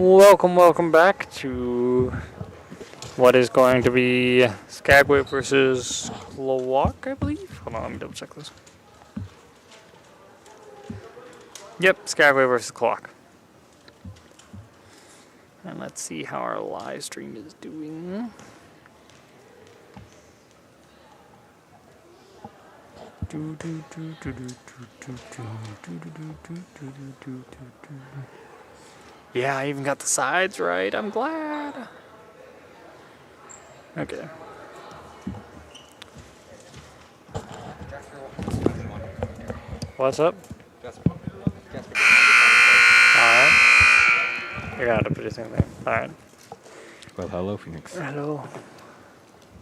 Welcome back to what is going to be Skagway versus Klawock, I believe. Hold on, let me double check this. Yep, Skagway versus Klawock. And let's see how our live stream is doing. Yeah, I even got the sides right. I'm glad. Okay. What's up? Alright. You're gonna have to put this in there. Alright. Well, hello, Phoenix. Hello.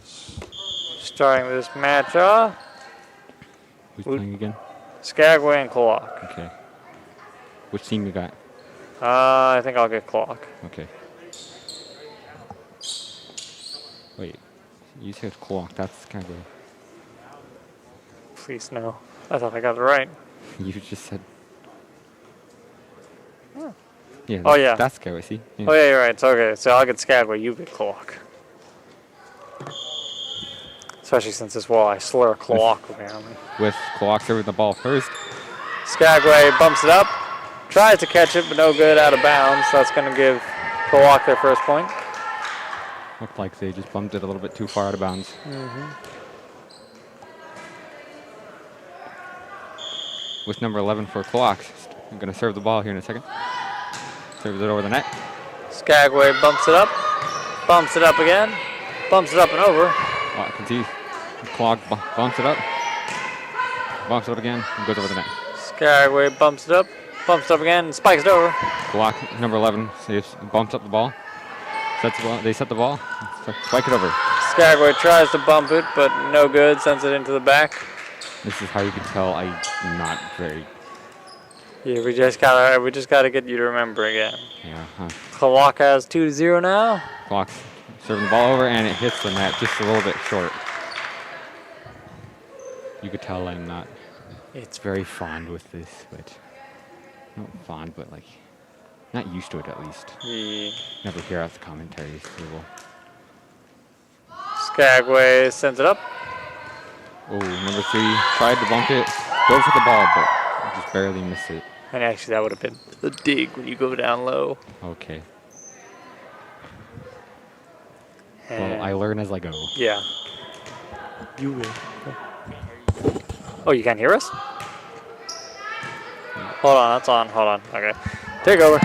Starting this match off. Who's playing again? Skagway and Klawock. Okay. Which team you got? I think I'll get Klawock. Okay. Wait. You said Klawock. That's Skagway. Please no. I thought I got it right. You just said... Oh. Yeah. Oh, yeah. That's Skagway, see? Yeah. Oh, yeah, you're right. It's okay. So I'll get Skagway. You get Klawock. Especially since this wall, I slur Klawock apparently. With Klawock serving the ball first. Skagway bumps it up. Tries to catch it, but no good, out of bounds. That's going to give Klawock their first point. Looked like they just bumped it a little bit too far out of bounds. With number 11 for Klawock. I'm going to serve the ball here in a second. Serves it over the net. Skagway bumps it up again, bumps it up and over. Oh, I can see Klawock bumps it up again, and goes over the net. Skagway bumps it up again, and spikes it over. Klawock, number 11, bumps up the ball. Sets the ball. They set the ball. Spike it over. Skagway tries to bump it, but no good. Sends it into the back. This is how you can tell I'm not very. Yeah, we just gotta get you to remember again. Yeah. Huh. Klawock has 2-0 now. Klawock's serving the ball over, and it hits the net just a little bit short. You could tell I'm not. It's very fond with this, but not fond, but like not used to it at least. Yeah. Never hear out the commentaries. Skagway sends it up. Oh, number 3 tried to bump it, go for the ball, but just barely missed it. And actually, that would have been the dig when you go down low. Okay. And Well, I learn as I go. yeah. You will. Oh, you can't hear us? Hold on, that's on. Hold on. Okay. Take over.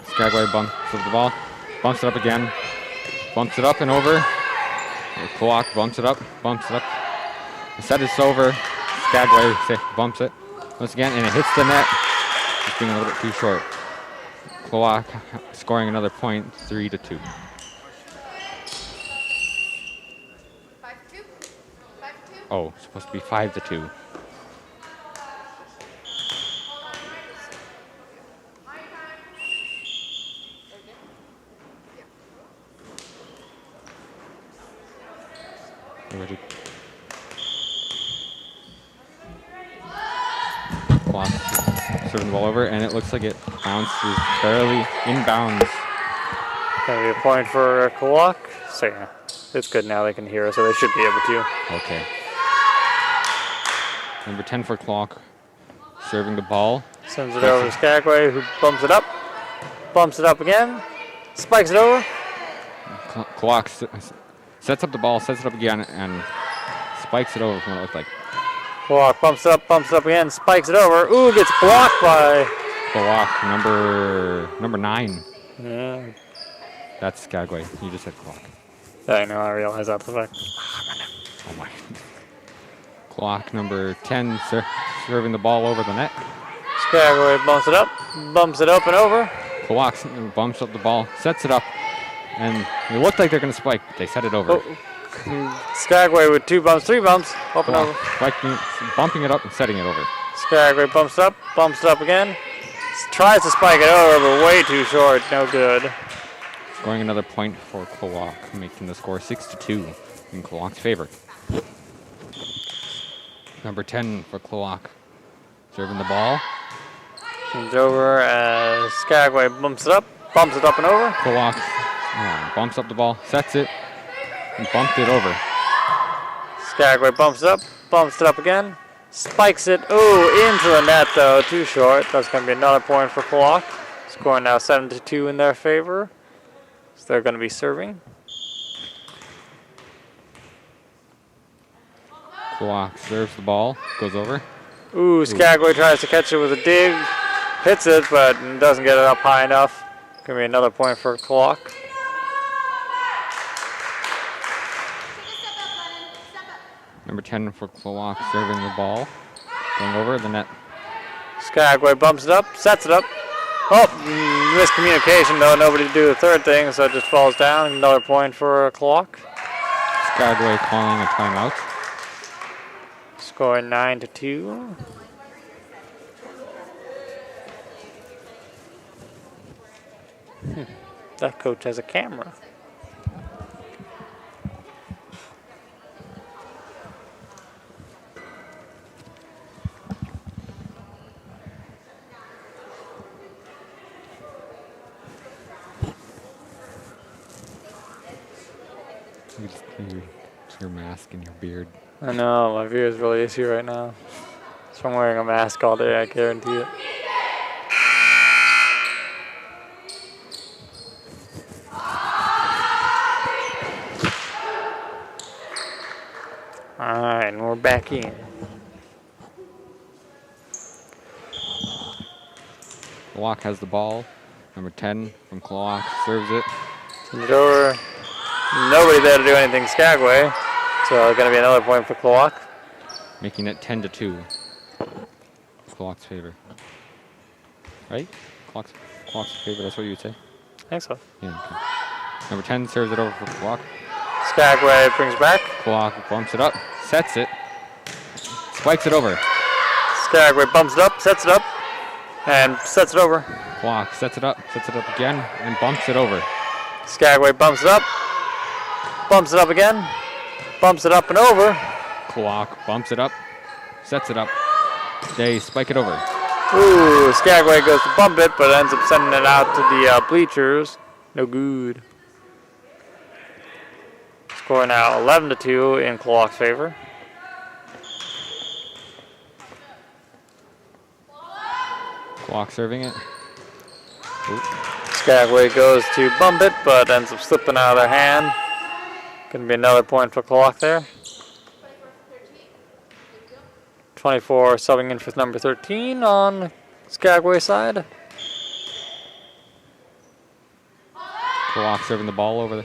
Skagway bumps the ball, bumps it up again, bumps it up and over. Klawock bumps it up. The set is over. Skagway bumps it once again, and it hits the net. Just being a little bit too short. Klawock scoring another point, 3-2. 5-2. Oh, it's supposed to be 5-2. Ready. Klawock serving the ball over, and it looks like it bounces barely in bounds. Gonna be a point for Klawock. So yeah, it's good now. They can hear us, so they should be able to. Okay. Number 10 for Klawock, serving the ball. Sends it over to Skagway, who bumps it up again, spikes it over. Klawock sets up the ball, sets it up again, and spikes it over from what it looked like. Klawock bumps it up again, spikes it over. Ooh, gets blocked by Klawock, number 9. Yeah. That's Skagway. You just said Klawock. I know, I realize that's the fact. Oh my. Klawock, number 10, serving the ball over the net. Skagway bumps it up and over. Klawock bumps up the ball, sets it up, and it looked like they're going to spike, but they set it over. Oh. Skagway with 2 bumps, 3 bumps, up and over. Bumping it up and setting it over. Skagway bumps it up again. Tries to spike it over, but way too short, no good. Scoring another point for Klawock, making the score 6-2 in Klawock's favor. Number 10 for Klawock, serving the ball. It's over as Skagway bumps it up and over. Klawock bumps up the ball, sets it, and bumped it over. Skagway bumps it up again, spikes it. Ooh, into the net though, too short. That's going to be another point for Klawock. Scoring now 7-2 in their favor. So they're going to be serving. Klawock serves the ball, goes over. Ooh, Skagway tries to catch it with a dig. Hits it, but doesn't get it up high enough. Going to be another point for Klawock. Number 10 for Klawock serving the ball, going over the net. Skagway bumps it up, sets it up. Oh, miscommunication though. Nobody to do the third thing, so it just falls down. Another point for Klawock. Skagway calling a timeout. Scoring 9-2. That coach has a camera. Your mask and your beard. I know, my beard is really itchy right now. So I'm wearing a mask all day, I guarantee it. Alright, and we're back in. Klawock has the ball. Number 10 from Klawock serves it. Sends it over. Nobody there to do anything Skagway. So going to be another point for Klawock. Making it 10-2. Klawock's favor. Right? Klawock's favor, that's what you would say? I think so. Yeah, okay. Number 10 serves it over for Klawock. Skagway brings back. Klawock bumps it up, sets it, spikes it over. Skagway bumps it up, sets it up, and sets it over. Klawock sets it up again, and bumps it over. Skagway bumps it up again, bumps it up and over. Klawock bumps it up, sets it up. They spike it over. Ooh, Skagway goes to bump it, but ends up sending it out to the bleachers. No good. Score now 11-2 in Klawock's favor. Klawock serving it. Ooh. Skagway goes to bump it, but ends up slipping out of their hand. Going to be another point for Klawock there. 24 subbing in for number 13 on Skagway side. Klawock serving the ball over the...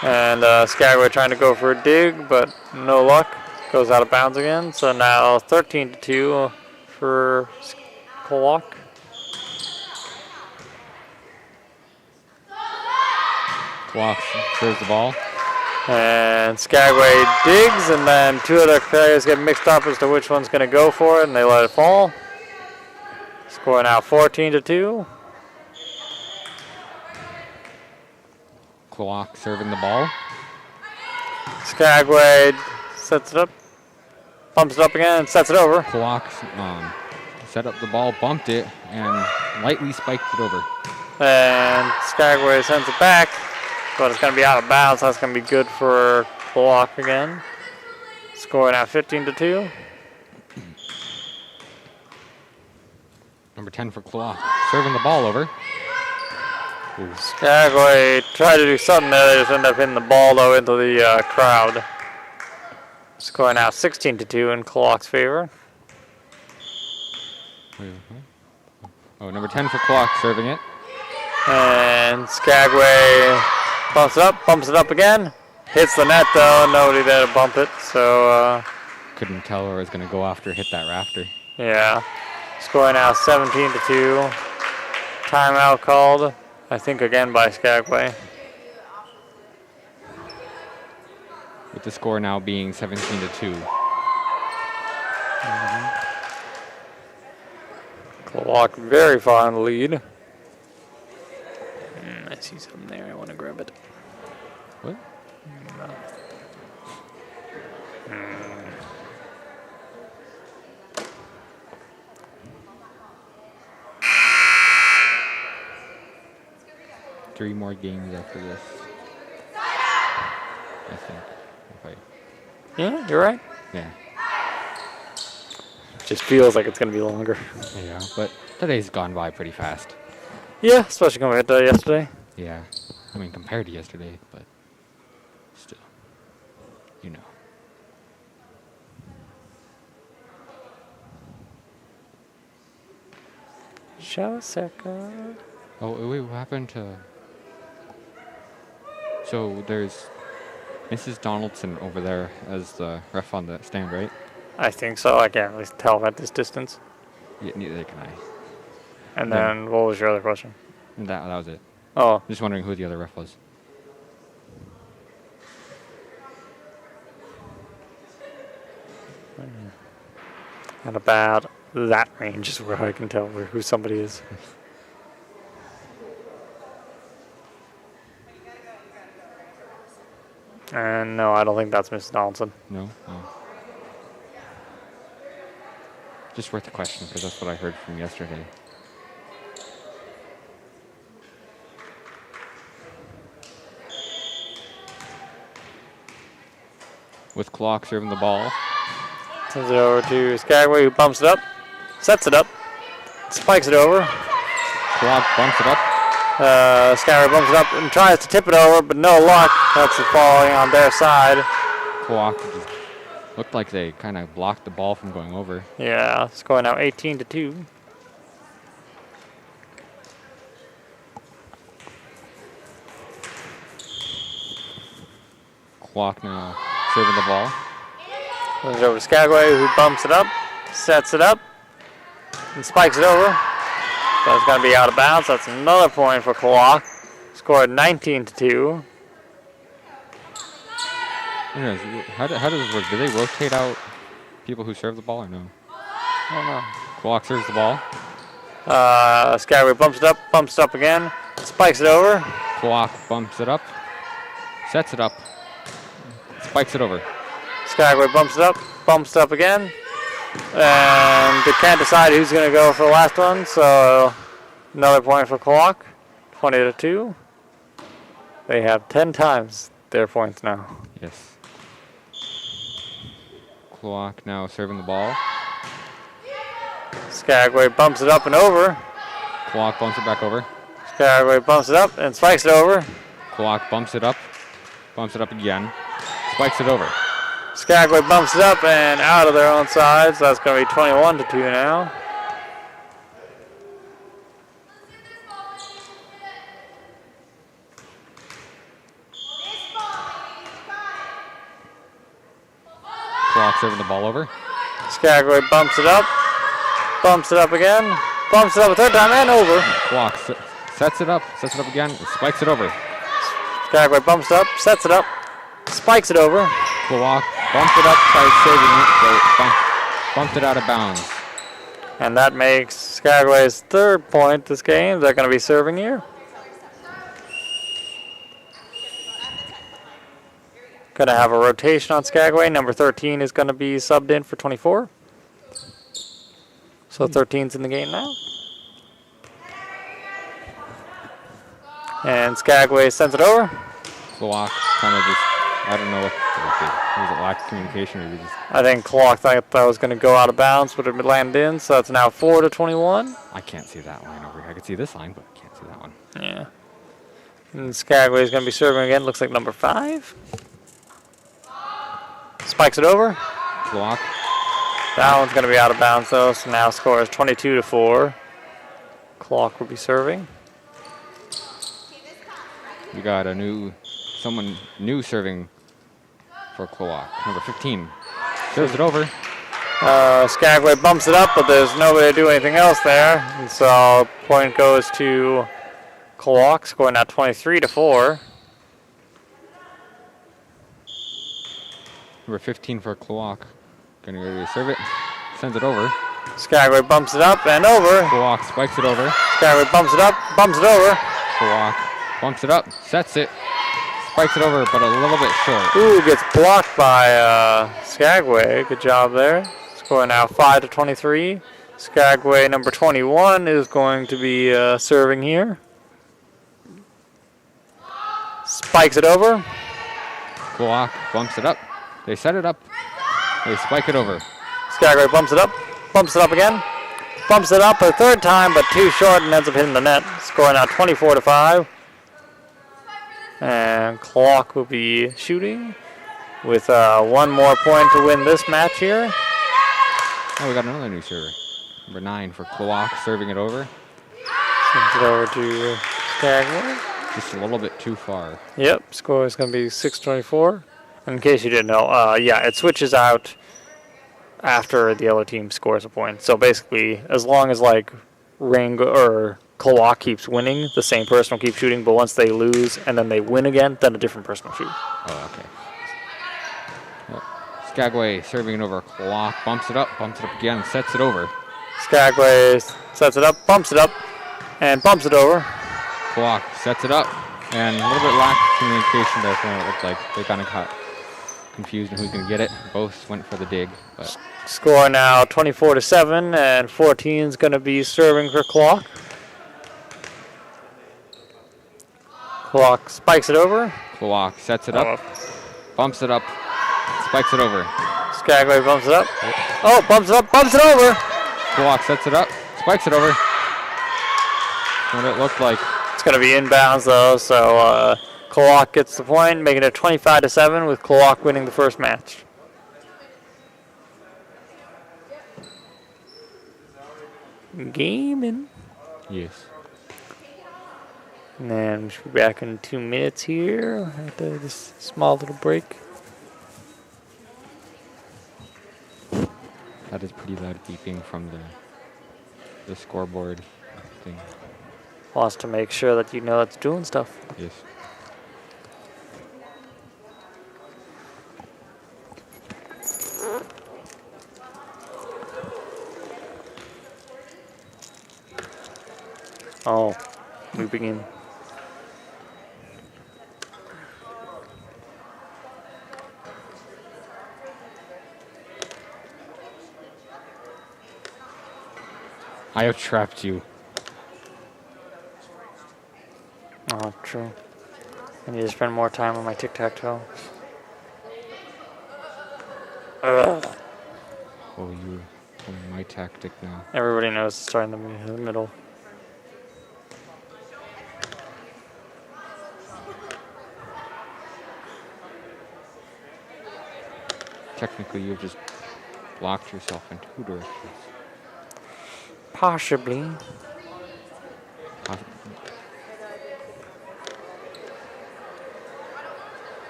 And Skagway trying to go for a dig, but no luck. Goes out of bounds again. So now 13-2 for Klawock. Klawock serves the ball. And Skagway digs, and then two other players get mixed up as to which one's going to go for it, and they let it fall. Score now 14-2. Klawock serving the ball. Skagway sets it up, bumps it up again, and sets it over. Klawock set up the ball, bumped it, and lightly spiked it over. And Skagway sends it back, but it's going to be out of bounds. That's going to be good for Klawock again. Score now 15-2. Number 10 for Klawock, serving the ball over. Ooh. Skagway tried to do something there. They just ended up hitting the ball, though, into the crowd. Score now 16-2 in Klawock's favor. Oh, number 10 for Klawock serving it. And Skagway bumps it up again. Hits the net, though. Nobody there to bump it, so... Couldn't tell where it was going to go after it hit that rafter. Yeah. Score now 17-2. Timeout called, I think, again by Skagway. With the score now being 17-2. Klawock very far in the lead. I see something there. I want to grab it. What? 3 more games after this. I think. Yeah, you're right. Yeah. Just feels like it's going to be longer. Yeah, but today's gone by pretty fast. Yeah, especially compared to yesterday. Yeah. I mean, compared to yesterday, but still. You know. Show a second. Oh, wait, what happened to... So there's Mrs. Donaldson over there as the ref on the stand, right? I think so. I can't really tell at this distance. Yeah, neither can I. And then, what was your other question? That was it. Oh. Just wondering who the other ref was. At about that range is where I can tell who somebody is. And no, I don't think that's Mrs. Donaldson. No? Oh. Just worth a question, because that's what I heard from yesterday. With Klawock serving the ball. Sends it over to Skagway, who bumps it up, sets it up, spikes it over. Klawock bumps it up. Skagway bumps it up and tries to tip it over, but no luck. That's it falling on their side. Klawock just looked like they kind of blocked the ball from going over. Yeah, score now 18-2. Klawock now serving the ball. Goes over to Skagway, who bumps it up, sets it up, and spikes it over. So it's going to be out of bounds. That's another point for Klawock. Scored 19-2. Anyways, how does this work? Do they rotate out people who serve the ball or no? I don't know. Klawock serves the ball. Skagway bumps it up again, spikes it over. Klawock bumps it up, sets it up, spikes it over. Skagway bumps it up again. And they can't decide who's going to go for the last one, so another point for Klawock, 20-2. They have 10 times their points now. Yes. Klawock now serving the ball. Skagway bumps it up and over. Klawock bumps it back over. Skagway bumps it up and spikes it over. Klawock bumps it up again, spikes it over. Skagway bumps it up and out of their own side, so that's going to be 21-2 now. Klawock serving the ball over. Skagway bumps it up again, bumps it up a third time and over. Klawock sets it up again, and spikes it over. Skagway bumps it up, sets it up, spikes it over. Klawock bumped it up, tried saving it, so bumped it out of bounds. And that makes Skagway's third point this game. They're going to be serving here. Going to have a rotation on Skagway. Number 13 is going to be subbed in for 24. So 13's in the game now. And Skagway sends it over. Klawock kind of just, I don't know what was it, lack of communication or just... I think Klawock thought that was going to go out of bounds, but it landed in, so that's now 4-21. I can't see that line over here. I can see this line, but I can't see that one. Yeah. And Skagway is going to be serving again. Looks like number 5. Spikes it over. Klawock. That one's going to be out of bounds, though, so now score is 22-4. Klawock will be serving. We got someone new serving for Klawock. Number 15. Serves it over. Skagway bumps it up, but there's nobody to do anything else there. And so point goes to Klawock, scoring now 23-4. Number 15 for Klawock. Gonna go to serve it. Sends it over. Skagway bumps it up and over. Klawock spikes it over. Skagway bumps it up, bumps it over. Klawock bumps it up, sets it, spikes it over, but a little bit short. Ooh, gets blocked by Skagway. Good job there. Score now 5-23. Skagway number 21 is going to be serving here. Spikes it over. Klawock bumps it up. They set it up. They spike it over. Skagway bumps it up. Bumps it up again. Bumps it up a third time, but too short and ends up hitting the net. Score now 24-5. And Klawock will be shooting with one more point to win this match here. Oh, we got another new server. Number 9 for Klawock, serving it over. Sends it over to Skagway. Just a little bit too far. Yep, score is going to be 6-24. And in case you didn't know, yeah, it switches out after the other team scores a point. So basically, as long as like or Klawock keeps winning, the same person will keep shooting. But once they lose and then they win again, then a different person will shoot. Oh, okay. Well, Skagway serving it over. Klawock bumps it up again, sets it over. Skagway sets it up, and bumps it over. Klawock sets it up, and a little bit lack of communication there from what it looked like. They kind of got confused on who's going to get it. Both went for the dig. But Score now 24-7, and 14 is going to be serving for Klawock. Klawock spikes it over. Klawock sets it up, bumps it up, spikes it over. Skagway bumps it up. Oh, bumps it up, bumps it over. Klawock sets it up, spikes it over. What it looked like. It's going to be inbounds though, so Klawock gets the point, making it 25-7 with Klawock winning the first match. Gaming. Yes. And then we should be back in 2 minutes here after this small little break. That is pretty loud beeping from the scoreboard thing. Wants to make sure that you know it's doing stuff. Yes. Oh, we begin. I have trapped you. Oh, true. I need to spend more time on my tic-tac-toe. Ugh. Oh, you're on my tactic now. Everybody knows to start in the middle. Technically, you've just blocked yourself in 2 directions. Possibly.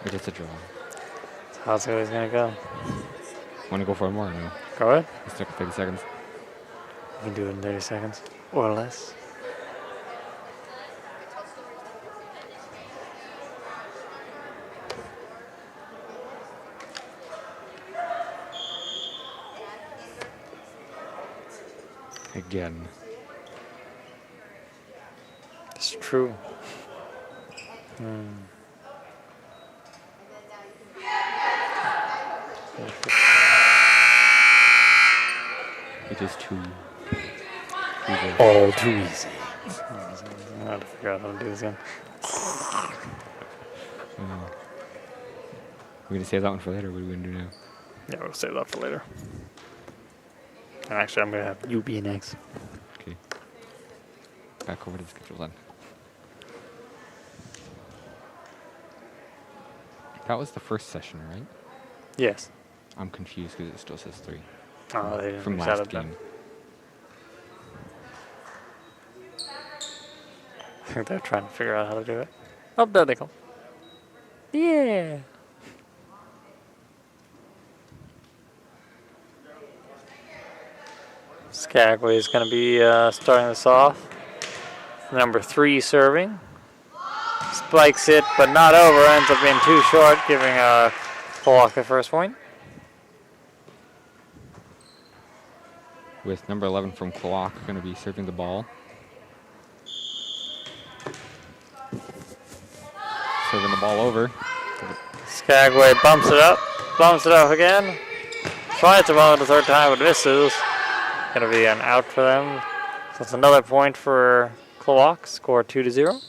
But it's a draw. That's how it's always gonna go. Want to go for one more or no? Go ahead. Let's take 30 seconds. You can do it in 30 seconds or less. Again. It's true. It is too easy. All too easy. I have to figure out how to do this again. We're going to save that one for later. What are we going to do now? Yeah, we'll save that for later. And actually, I'm going to have you be next. Okay. Back over to the schedule then. That was the first session, right? Yes. I'm confused because it still says 3. Oh, they didn't From reset last it then. game. I think they're trying to figure out how to do it. Oh, there they go. Yeah. Skagway is going to be starting this off. Number 3 serving. Spikes it, but not over. Ends up being too short, giving Klawock the first point. With number 11 from Klawock going to be serving the ball. Serving the ball over. Skagway bumps it up again. Tries to ball it the third time, but misses. Going to be an out for them. So it's another point for Klawock. Score 2-0.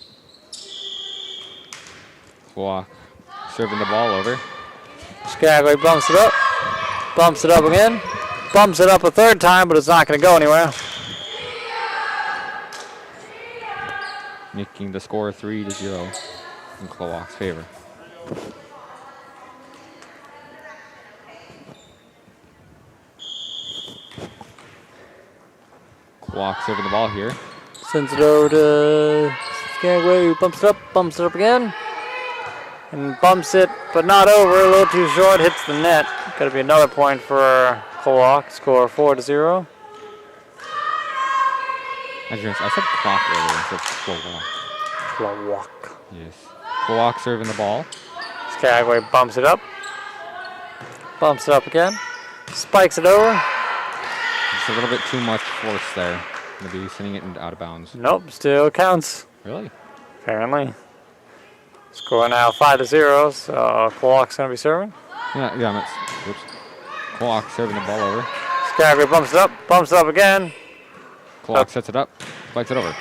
Klawock serving the ball over. Skagway bumps it up. Bumps it up again. Bumps it up a third time, but it's not going to go anywhere. Making the score 3-0 in Klawock's favor. Klawock serving the ball here. Sends it over to Skagway, who bumps it up again. And bumps it, but not over, a little too short, hits the net. Got to be another point for Klawock, score 4-0. I said clock earlier instead of Klawock. Klawock. Yes. Klawock serving the ball. Skagway bumps it up. Bumps it up again. Spikes it over. Just a little bit too much force there. Going to be sending it out of bounds. Nope, still counts. Really? Apparently. Score now 5-0, so Klawock's going to be serving. Yeah, oops. Klawock serving the ball over. Skagway bumps it up again. Klawock sets it up, spikes it over.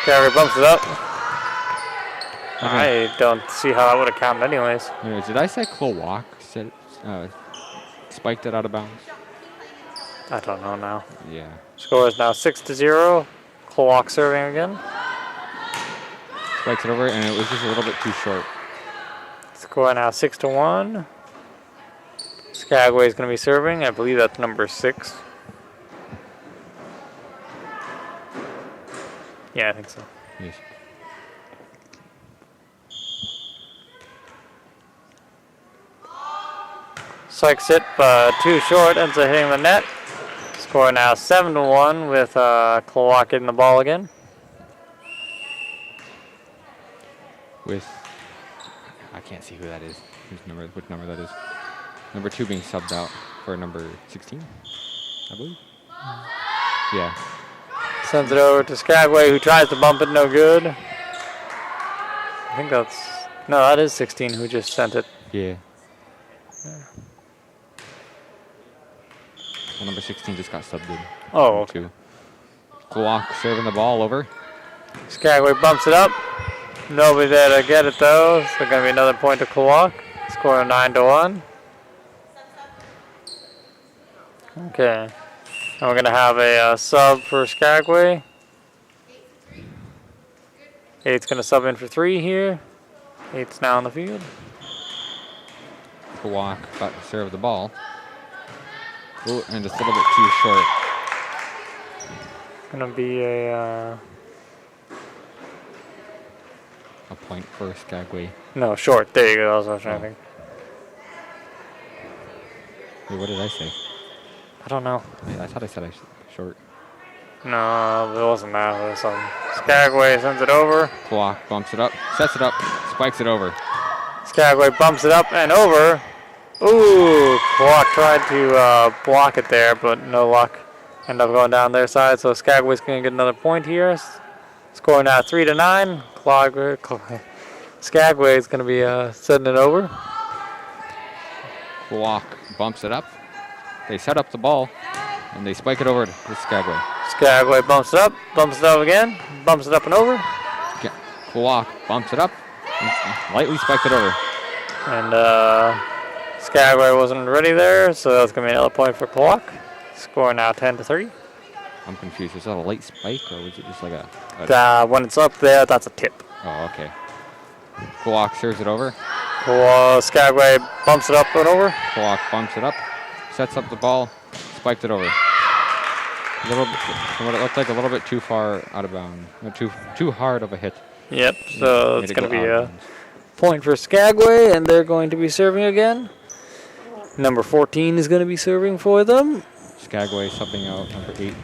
Skagway bumps it up. I don't see how that would have counted anyways. Anyways, did I say Klawock spiked it out of bounds? I don't know now. Yeah. Score is now 6-0. Klawock serving again. Spikes it over, and it was just a little bit too short. Score now 6-1. Skagway is going to be serving. I believe that's number 6. Yeah, I think so. Yes. Strikes it, but too short. Ends up hitting the net. Score now 7-1 with Klawock getting the ball again. With, I can't see who that is. What number that is. Number 2 being subbed out for number 16, I believe. Yeah. Sends it over to Skagway, who tries to bump it, no good. I think that's, no, that is 16 who just sent it. Yeah. Well, number 16 just got subbed in. Oh, okay. Two. Klawock serving the ball over. Skagway bumps it up. Nobody there to get it though, so going to be another point to Klawock. Score 9-1. Okay. And we're going to have a sub for Skagway. 8's going to sub in for 3 here. 8's now on the field. Klawock about to serve the ball. Ooh, and just a little bit too short. Going to be a point for Skagway. no, short. There you go. That's what I was trying to think. Wait, what did I say? I don't know. I thought I said short. No, it wasn't that. It was something. Skagway sends it over. Klawock bumps it up, sets it up, spikes it over. Skagway bumps it up and over. Ooh, Klawock tried to block it there, but no luck. End up going down their side, so Skagway's going to get another point here. Score now 3-9. Skagway is going to be setting it over. Klawock bumps it up. They set up the ball, and they spike it over to Skagway. Skagway bumps it up again, bumps it up and over. Klawock bumps it up, and lightly spiked it over. And Skagway wasn't ready there, so that's going to be another point for Klawock. Score now 10-3. I'm confused. Was that a late spike, or was it just like a when it's up there, that's a tip. Oh, okay. Klawock serves it over. Skagway bumps it up and over. Klawock bumps it up, sets up the ball, spiked it over. A little bit, from what it looked like, a little bit too far out of bounds. Too hard of a hit. Yep, so it's going to be a point for Skagway, and they're going to be serving again. Number 14 is going to be serving for them. Skagway subbing out number 8,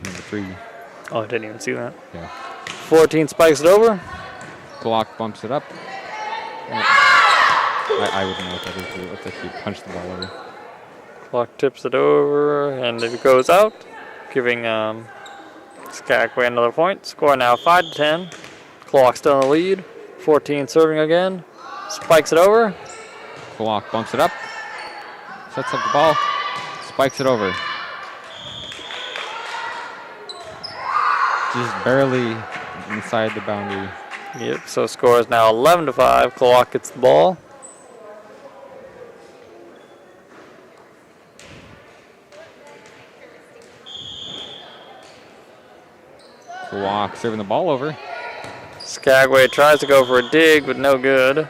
number 3. Oh, I didn't even see that. Yeah. 14 spikes it over. Klawock bumps it up. I wouldn't know what that is. It looks like he punched the ball over. Klawock tips it over, and it goes out, giving Skagway another point. Score now 5-10. Klawock still in the lead. 14 serving again. Spikes it over. Klawock bumps it up. Sets up the ball. Spikes it over. Just barely inside the boundary. Yep, so score is now 11-5. Klawock gets the ball. Klawock serving the ball over. Skagway tries to go for a dig, but no good.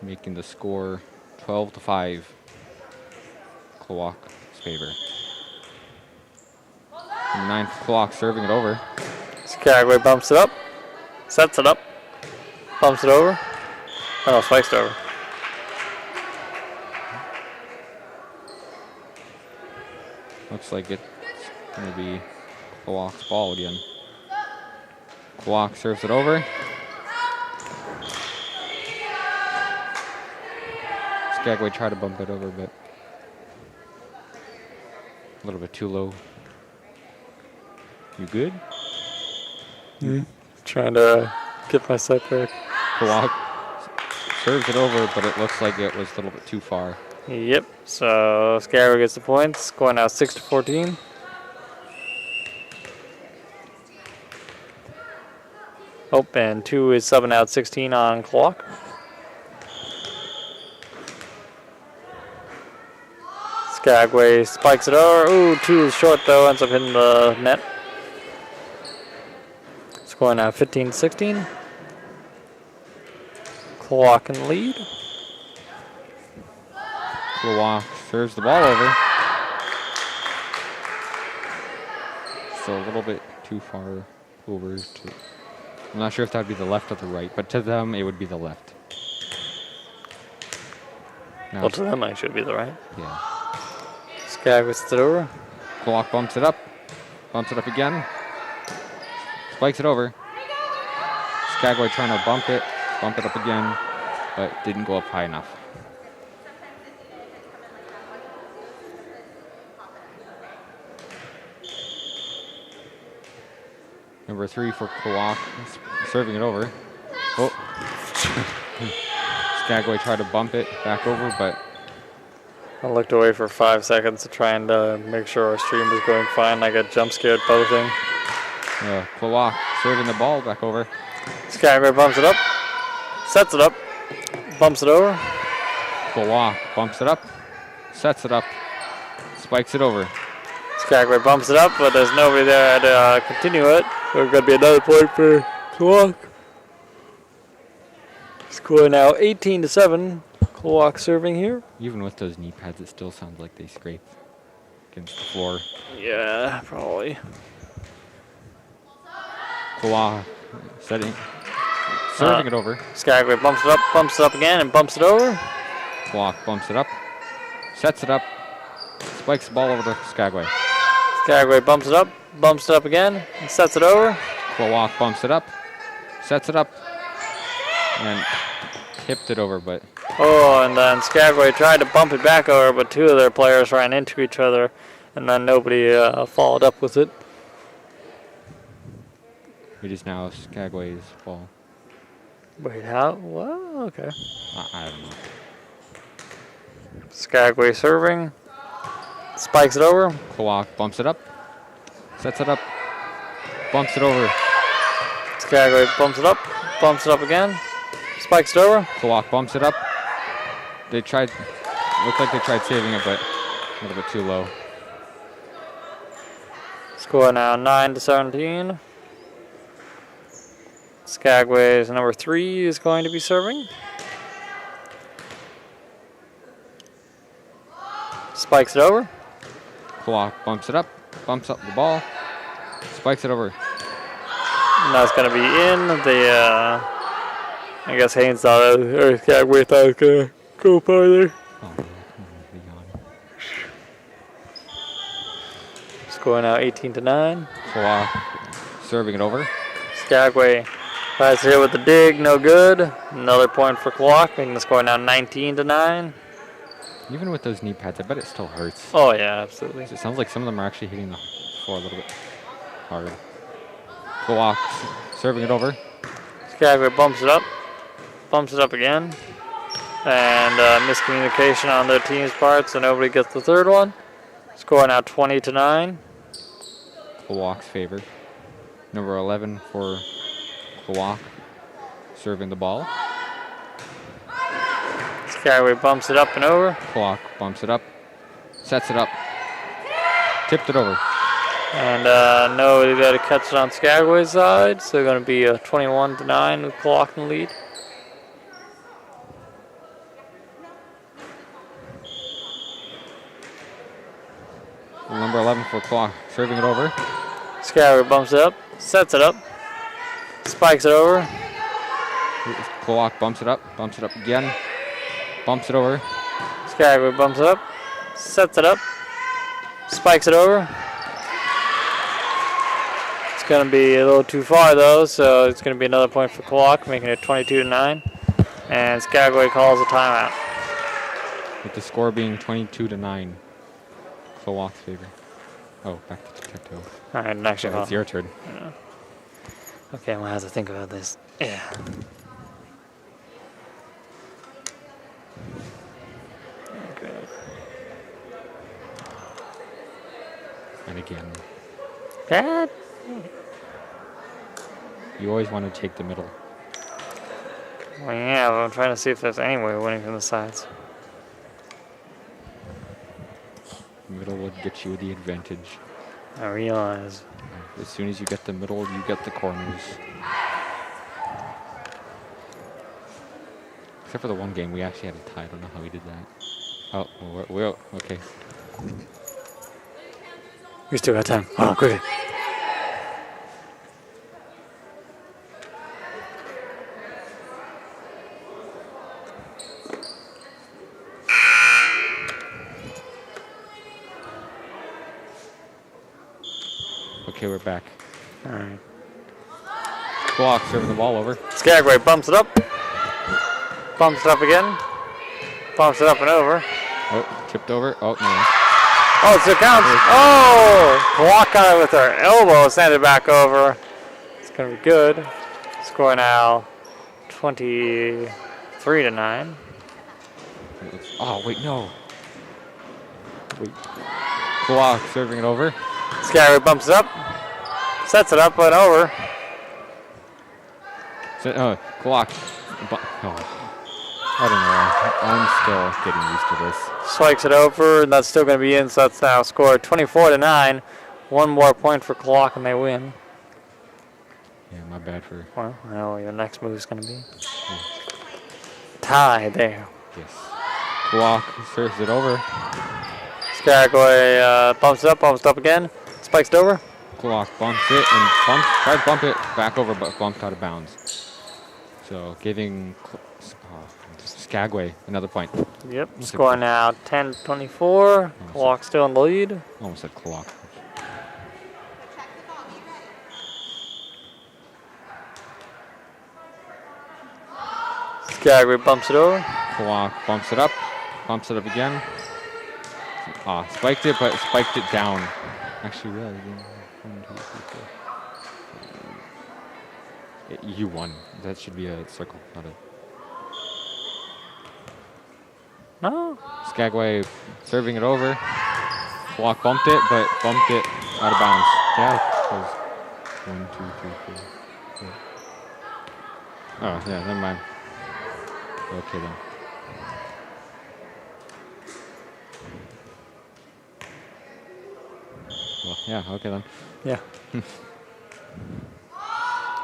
Making the score 12-5. Klawock's favor. Number 9, Klawock serving it over. Skagway bumps it up, sets it up, bumps it over. Oh, spikes it over. Looks like it's going to be Klawock's ball again. Klawock serves it over. Skagway tried to bump it over, but a little bit too low. You good? Trying to get my sight back. Klawock serves it over, but it looks like it was a little bit too far. Yep, so Skagway gets the points. Score now 6-14. Oh, and 2 is subbing out 16 on Klawock. Skagway spikes it over. Ooh, 2 is short though, ends up hitting the net. Score now 15-16. Klawock in the lead. Klawock serves the ball over. So a little bit too far over to... I'm not sure if that would be the left or the right, but to them it would be the left. Now Well, to them it should be the right. yeah. Skagway sets it over. Klawock bumps it up again. Spikes it over. Skagway trying to bump it up again, but didn't go up high enough. Number 3 for Klawock, serving it over. Oh. Skagway tried to bump it back over, but I looked away for 5 seconds to try and make sure our stream was going fine. I got jump scared both things. Klawock serving the ball back over. Skagway bumps it up, sets it up, bumps it over. Klawock bumps it up, sets it up, spikes it over. Skagway bumps it up, but there's nobody there to continue it. So it's going to be another point for Klawock. Score now 18-7. Klawock serving here. Even with those knee pads, it still sounds like they scrape against the floor. Yeah, probably. Klawock serving it over. Skagway bumps it up again, and bumps it over. Klawock bumps it up, sets it up, spikes the ball over to Skagway. Skagway bumps it up again, and sets it over. Klawock bumps it up, sets it up, and tipped it over, but Oh, and then Skagway tried to bump it back over, but 2 of their players ran into each other, and then nobody followed up with it. it is now Skagway's ball. Wait, how? What? Okay. I don't know. Skagway serving. Spikes it over. Klawock bumps it up, sets it up, bumps it over. Skagway bumps it up again. Spikes it over. Klawock bumps it up. Looked like they tried saving it, but a little bit too low. Score now 9-17. Skagway's number 3 is going to be serving. Spikes it over. Klawock bumps it up, bumps up the ball, spikes it over. And that's going to be in. I guess Haynes thought or Skagway thought it was going to go farther. Oh, come on, be on. Score now 18-9. Klawock serving it over. Skagway tries to hit with the dig, no good. Another point for Klawock, making the score now 19-9. Even with those knee pads, I bet it still hurts. Oh yeah, absolutely. It sounds like some of them are actually hitting the floor a little bit hard. Klawock serving it over. Skagway bumps it up again. And miscommunication on their team's part, so nobody gets the third one. Score now 20-9. Klawock's favor. Number 11 for Klawock, serving the ball. Skagway bumps it up and over. Klawock bumps it up, sets it up, tipped it over. And nobody got to catch it on Skagway's side, so going to be a 21-9 with Klawock in the lead. Number 11 for Klawock, serving it over. Skagway bumps it up, sets it up, spikes it over. Klawock bumps it up again, bumps it over. Skagway bumps it up, sets it up, spikes it over. It's going to be a little too far though, so it's going to be another point for Klawock, making it 22-9. And Skagway calls a timeout. With the score being 22-9, Klawock's favor. Oh, back to Tecto. All right, next It's your turn. Yeah. Okay, I'm going to have to think about this. Yeah. Okay. And again. Dad? You always want to take the middle. Well, yeah, but I'm trying to see if there's any way of winning from the sides. Middle would get you the advantage. I realize. As soon as you get the middle, you get the corners. Except for the one game, we actually had a tie. I don't know how we did that. Oh, well, okay. We still got time. Oh, quick. Okay, we're back. All right. Klawock serving the ball over. Skagway bumps it up. Bumps it up again. Bumps it up and over. Oh, tipped over. Oh, no. Oh, it still counts. Oh! Klawock got it with her elbow, sent it back over. It's going to be good. Score now 23-9. Oh, wait, no. Wait. Klawock serving it over. Skagway bumps it up. Sets it up and over. Klawock. I don't know. I'm still getting used to this. Swikes it over, and that's still going to be in, so that's now scored 24-9. One more point for Klawock, and they win. Yeah, my bad for... Well, I know what your next move is going to be. Yeah. Tie there. Yes. Klawock serves it over. Skagway bumps it up again. Spikes it over. Klawock bumps it and tries to bump it back over, but bumped out of bounds. So giving Skagway another point. Yep. Score now 10-24. Klawock still in the lead. Almost said Klawock. Skagway bumps it over. Klawock bumps it up again. Spiked it, but spiked it down. Actually, really. 1, 2, 3, 4. You won. That should be a circle, not a... No. Skagway serving it over. Klawock bumped it, but bumped it out of bounds. Yeah, it was 1, 2, 3, 4. Oh, yeah, never mind. Okay, then. Well, yeah, okay, then. Yeah.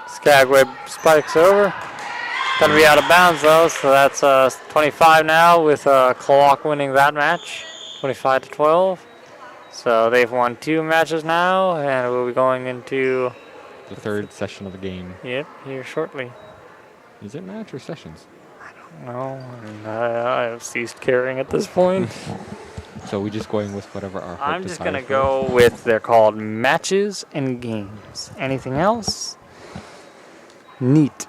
Skagway spikes over. Going to be out of bounds, though, so that's 25 now with Klawock winning that match, 25-12. So they've won 2 matches now, and we'll be going into... the third session of the game. Yep, here shortly. Is it match or sessions? I don't know. I've ceased caring at this point. So we're just going with whatever our heart I'm just going to desires for? go with, they're called matches and games. Anything else? Neat.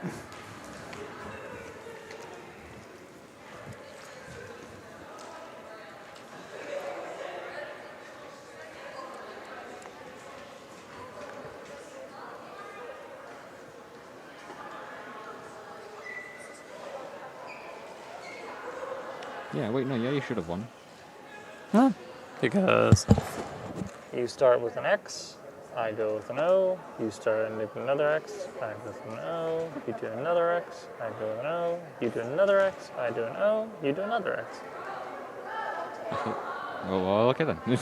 Yeah, wait, no, yeah, you should have won. Huh? Because you start with an X, I go with an O. You start with another X. I go with an O. You do another X. I go with an O. You do another X. I do an O. You do another X. Well, okay then. Yep.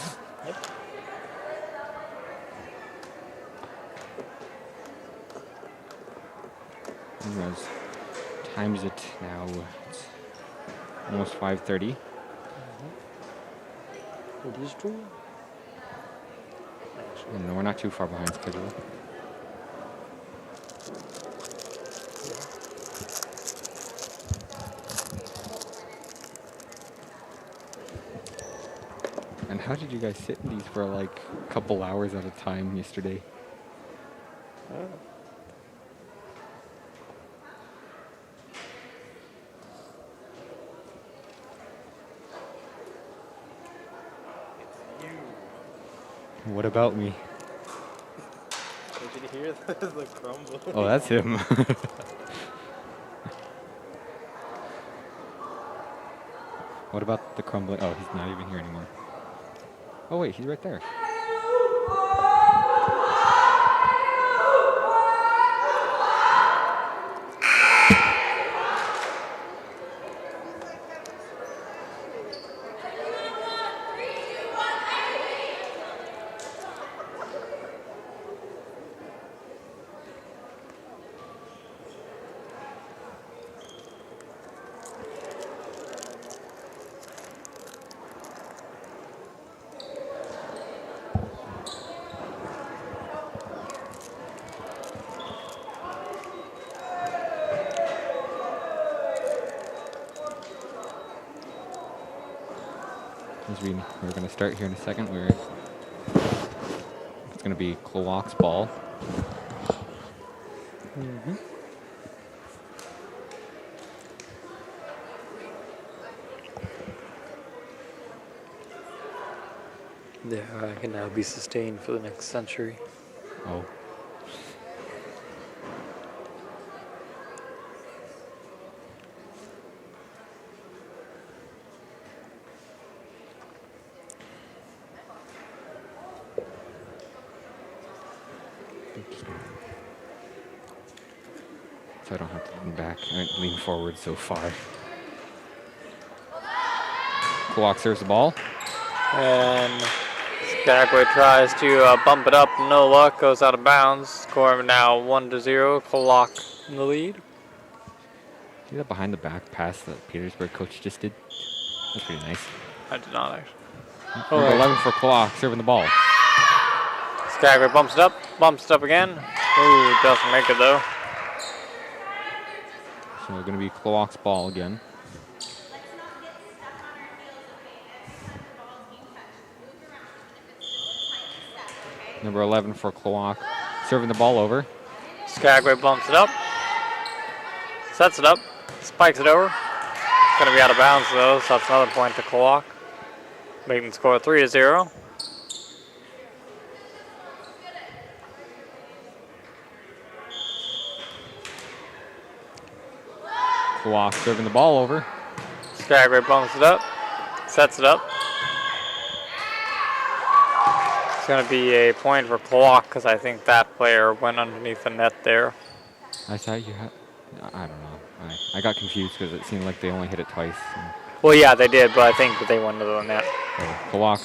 Anyways, time's it now. It's almost 5:30. It is true. And we're not too far behind schedule. And how did you guys sit in these for like a couple hours at a time yesterday? Oh. What about me? Did you hear the crumble? Oh, that's him. What about the crumbling? Oh, he's not even here anymore. Oh, wait, he's right there. We're going to start here in a second. It's going to be Klawock's ball. Mm-hmm. There, I can now be sustained for the next century. Oh. So I don't have to lean back. I mean, lean forward so far. Klawock serves the ball. And Skagway tries to bump it up. No luck. Goes out of bounds. Score now 1-0. Klawock in the lead. See that behind the back pass that Petersburg coach just did? That's pretty nice. I did not actually. Number 11 for Klawock serving the ball. Skagway bumps it up. Bumps it up again. Ooh, doesn't make it though. So it's going to be Klawock's ball again. Number 11 for Klawock, serving the ball over. Skagway bumps it up. Sets it up. Spikes it over. It's going to be out of bounds though, so that's another point to Klawock. Making the score 3-0. Klawock serving the ball over. Skagway bumps it up. Sets it up. It's going to be a point for Klawock because I think that player went underneath the net there. I thought you had... I don't know. I got confused because it seemed like they only hit it twice. Well, yeah, they did, but I think they went into the net. Klawock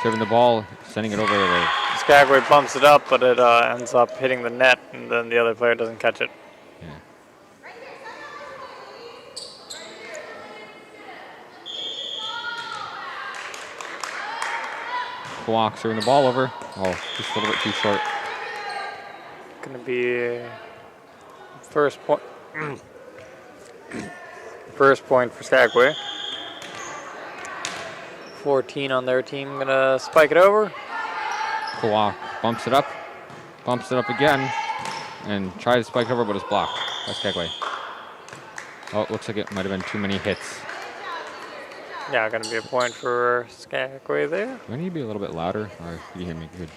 serving the ball, sending it over the... Skagway bumps it up, but it ends up hitting the net, and then the other player doesn't catch it. Yeah. Klawock serving the ball over. Oh, just a little bit too short. Gonna be first point. First point for Skagway. 14 on their team. Gonna spike it over. Klawock bumps it up again, and tries to spike it over, but it's blocked by Skagway. Oh, it looks like it might have been too many hits. Yeah, gonna be a point for Skagway there. Do I need to be a little bit louder, or can you hear me good?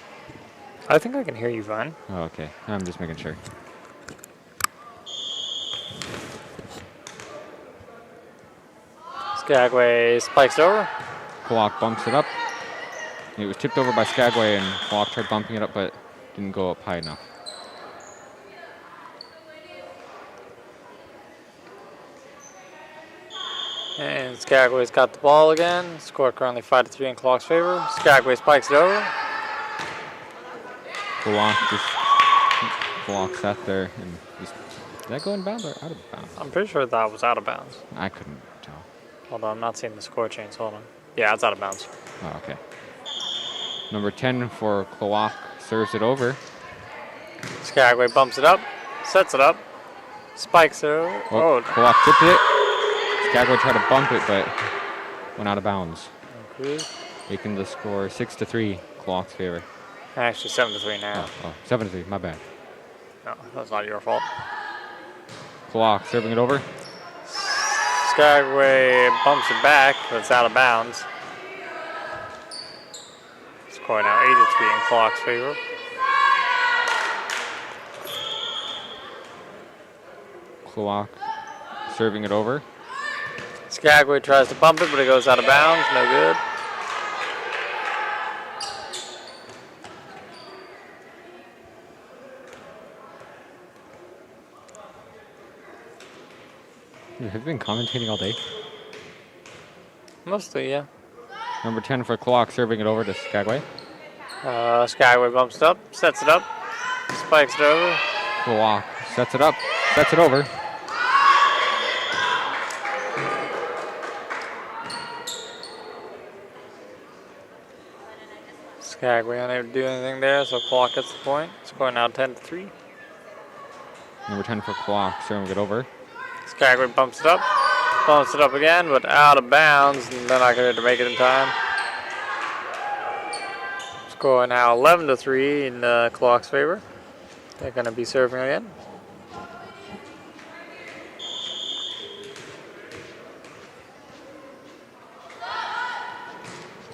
I think I can hear you fine. Oh, okay. I'm just making sure. Skagway spikes over. Klawock bumps it up. It was tipped over by Skagway, and Klawock tried bumping it up, but didn't go up high enough. And Skagway's got the ball again. Score currently 5-3 in Klawock's favor. Skagway spikes it over. Klawock sat there and just, did that go in bounds or out of bounds? I'm pretty sure that was out of bounds. I couldn't tell. Hold on, I'm not seeing the score change. Hold on. Yeah, it's out of bounds. Oh, okay. Number 10 for Klawock serves it over. Skagway bumps it up, sets it up, spikes it over. Oh, Klawock tipped it. Skagway tried to bump it, but went out of bounds. Okay. Making the score 6-3, Klawock's favor. Actually, 7-3 now. Oh, 7-3, my bad. No, that's not your fault. Klawock serving it over. Skagway bumps it back, but it's out of bounds. Score now 8-3 in Klawock's favor. Klawock serving it over. Skagway tries to bump it, but it goes out of bounds. No good. Have you been commentating all day? Mostly, yeah. Number 10 for Klawock serving it over to Skagway. Skagway bumps it up, sets it up, spikes it over. Klawock sets it up, sets it over. Skagway unable to do anything there, so Klawock gets the point. Score now 10-3. Number 10 for Klawock serving it over. Skagway bumps it up again, but out of bounds, and they're not going to make it in time. Score now 11-3 in Klawock's favor. They're going to be serving again.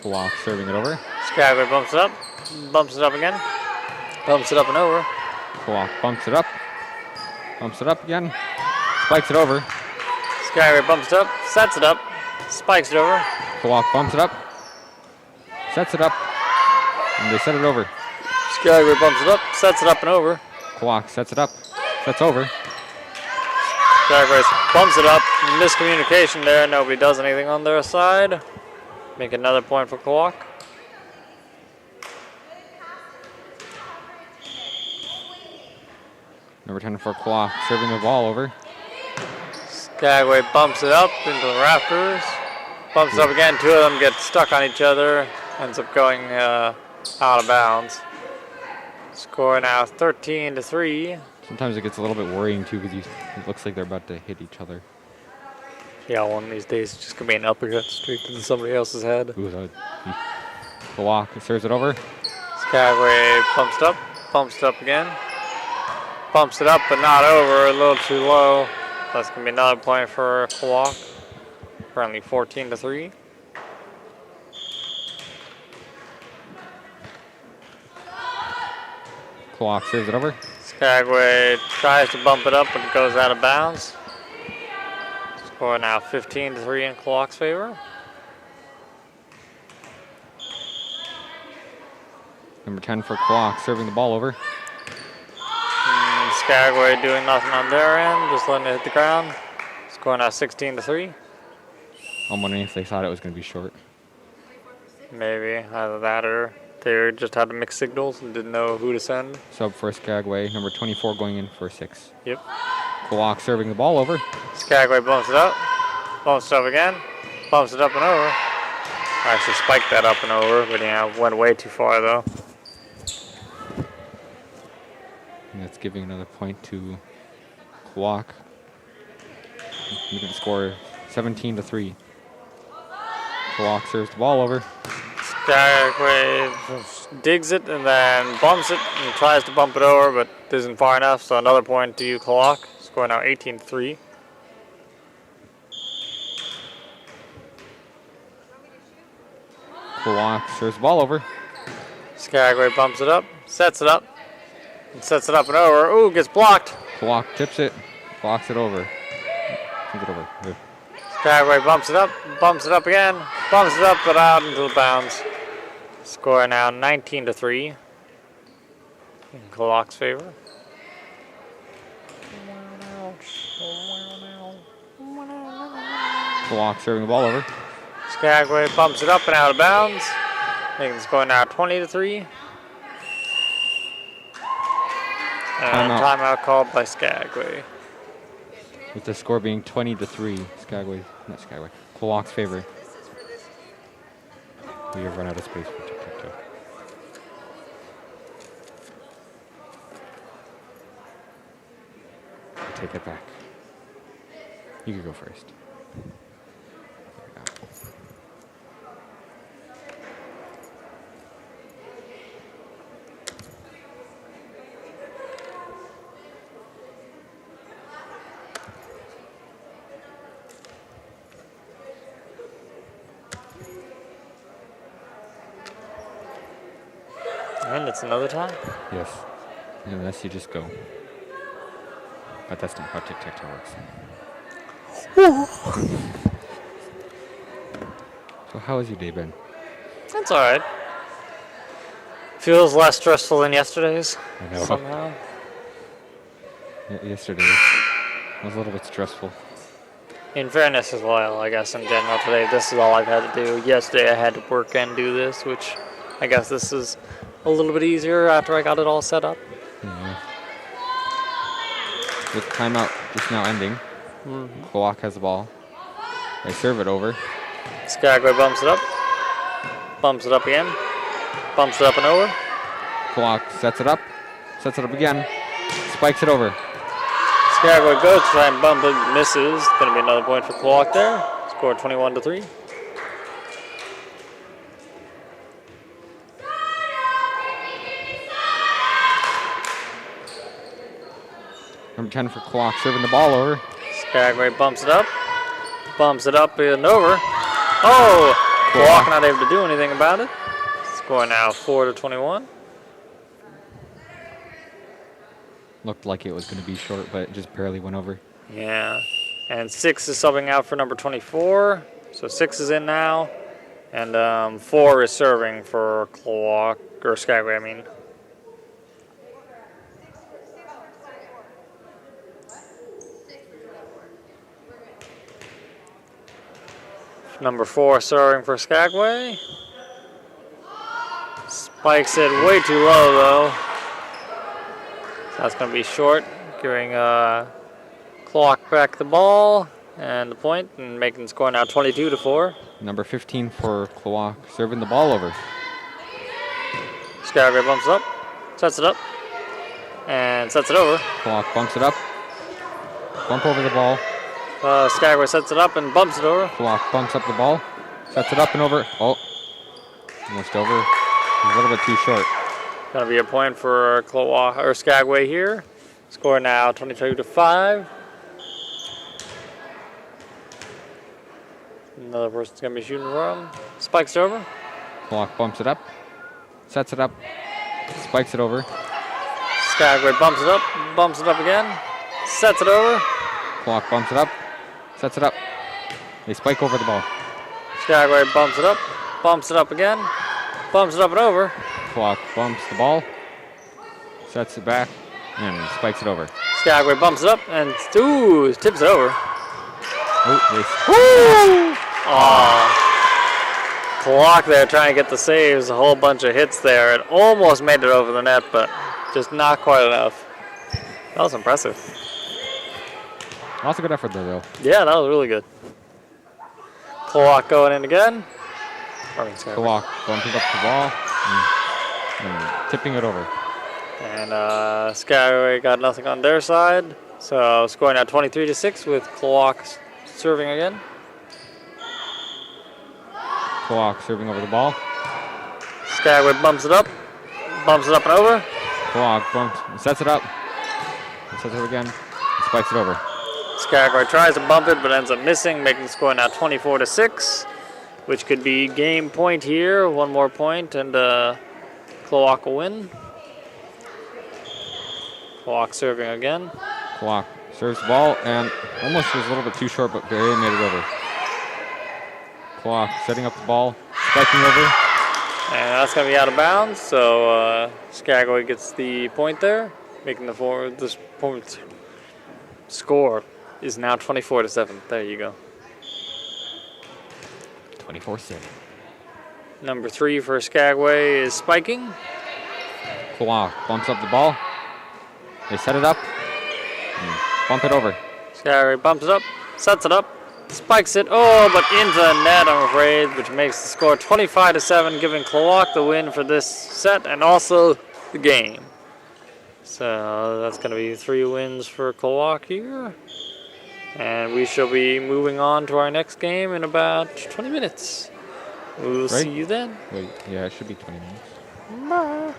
Klawock serving it over. Skagway bumps it up again, bumps it up and over. Klawock bumps it up again, spikes it over. Skagway bumps it up, sets it up, spikes it over. Klawock bumps it up, sets it up, and they set it over. Skagway bumps it up, sets it up and over. Klawock sets it up, sets over. Skagway bumps it up, miscommunication there, nobody does anything on their side. Make another point for Klawock. Number 10 for Klawock serving the ball over. Skagway bumps it up into the rafters. Bumps it up again. Two of them get stuck on each other. Ends up going out of bounds. Score now 13-3. Sometimes it gets a little bit worrying too because it looks like they're about to hit each other. Yeah, one of these days it's just going to be an uppercut straight into somebody else's head. Ooh, Klawock serves it over. Skagway bumps it up again. Bumps it up but not over, a little too low. That's going to be another point for Klawock. Currently 14-3. Klawock serves it over. Skagway tries to bump it up but it goes out of bounds. Score now 15-3 in Klawock's favor. Number 10 for Klawock serving the ball over. Skagway doing nothing on their end, just letting it hit the ground. Score now 16-3. I'm wondering if they thought it was going to be short. Maybe either that or they just had to mix signals and didn't know who to send. Sub for Skagway. Number 24 going in for 6. Yep. Klawock serving the ball over. Skagway bumps it up again, bumps it up and over. I actually spiked that up and over, but yeah, went way too far though. And that's giving another point to Klawock. Making the score 17-3. Klawock serves the ball over. Skagway digs it and then bumps it and tries to bump it over, but isn't far enough, so another point to you, Klawock. Score now 18-3. Klawock serves the ball over. Skagway bumps it up, sets it up, and sets it up and over. Ooh, gets blocked. Klawock tips it, blocks it over. Sends it over. Good. Skagway bumps it up again, bumps it up but out into the bounds. Score now 19-3 in Klawock's favor. Klawock serving the ball over. Skagway bumps it up and out of bounds, making the score now 20-3. And timeout called by Skagway. With the score being 20-3, Klawock's favor. We have run out of space for tic-tac-toe. Take it back. You can go first. There we go. And it's another time. Yes. Unless you just go. But that's not how tic-tac-toe works. So how has your day been? That's all right. Feels less stressful than yesterday's. I know. Somehow. Yesterday was a little bit stressful. In fairness as well, I guess in general today, this is all I've had to do. Yesterday I had to work and do this, which I guess this is a little bit easier after I got it all set up. Yeah. With timeout just now ending, Klawock has the ball. They serve it over. Skagway bumps it up again, bumps it up and over. Klawock sets it up again, spikes it over. Skagway goes to try and bump it, misses. Going to be another point for Klawock there. Score 21-3. Number 10 for Klawock serving the ball over. Skagway bumps it up and over. Oh! Klawock not able to do anything about it. Score now 4-21. Looked like it was going to be short, but it just barely went over. Yeah. And 6 is subbing out for number 24. So 6 is in now. And 4 is serving for Klawock, or Skagway, I mean. Number 4 serving for Skagway. Spikes it way too low, though. That's going to be short, giving Klawock back the ball and the point, and making the score now 22-4. Number 15 for Klawock serving the ball over. Skagway bumps it up, sets it up, and sets it over. Klawock bumps it up, bump over the ball. Skagway sets it up and bumps it over. Klawock bumps up the ball, sets it up and over. Oh, almost over. A little bit too short. Going to be a point for Klawock or Skagway here. Score now 22-5. Another person's going to be shooting from. Spikes it over. Klawock bumps it up, sets it up, spikes it over. Skagway bumps it up again, sets it over. Klawock bumps it up, sets it up. They spike over the ball. Skagway bumps it up again, bumps it up and over. Klawock bumps the ball, sets it back, and spikes it over. Skagway bumps it up and tips it over. Klawock there trying to get the saves, a whole bunch of hits there. It almost made it over the net, but just not quite enough. That was impressive. Lots of good effort there, though. Yeah, that was really good. Klawock going in again. Klawock bumping up the ball and tipping it over. And Skagway got nothing on their side. So scoring now 23-6 with Klawock serving again. Klawock serving over the ball. Skagway bumps it up and over. Klawock bumps, sets it up, and sets it up again, and spikes it over. Skagway tries to bump it but ends up missing, making the score now 24-6, which could be game point here. One more point and Klawock will win. Klawock serving again. Klawock serves the ball and almost was a little bit too short, but barely made it over. Klawock setting up the ball, spiking over. And that's going to be out of bounds, so Skagway gets the point there, making this point score is now 24-7. There you go. 24-7. Number 3 for Skagway is spiking. Klawock bumps up the ball. They set it up. Bump it over. Skagway bumps it up, sets it up, spikes it. Oh, but into the net, I'm afraid, which makes the score 25-7, giving Klawock the win for this set and also the game. So that's going to be 3 wins for Klawock here. And we shall be moving on to our next game in about 20 minutes. We'll see you then. Wait, yeah, it should be 20 minutes. Bye.